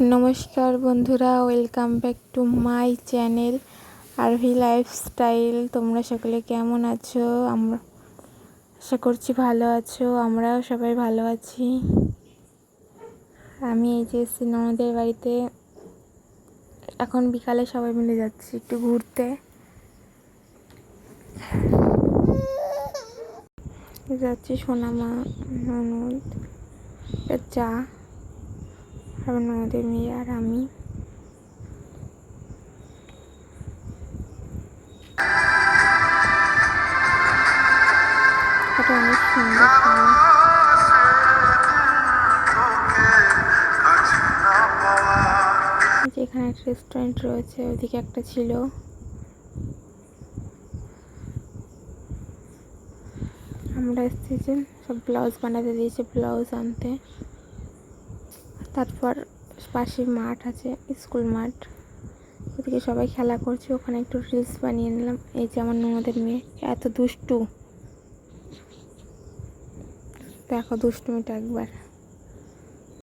নমস্কার বন্ধুরা, welcome back to my channel RV lifestyle. তোমরা সকলে কেমন আছো? আমরা আশা করছি ভালো আছো। আমরাও সবাই ভালো আছি। আমি এই যে এসেছি ননদের বাড়িতে। এখন বিকালে সবাই মিলে যাচ্ছি একটু ঘুরতে। যাচ্ছি সোনামা, ননদ, চা, আর ননদের মেয়ে আর আমি। এটা অনেক সুন্দর জায়গা। যেখানে একটা রেস্টুরেন্ট রয়েছে, ওইদিকে একটা ছিল। আমরা এসেছি যে সব ব্লাউজ বানাতে দিয়েছে, ব্লাউজ আনতে। তারপর পাশে মাঠ আছে, স্কুল মাঠ, ওদিকে সবাই খেলা করছে। ওখানে একটু রিলস বানিয়ে নিলাম। এই যে আমার ননদের মেয়ে, এত দুষ্টু, দেখো দুষ্টুমিটা একবার।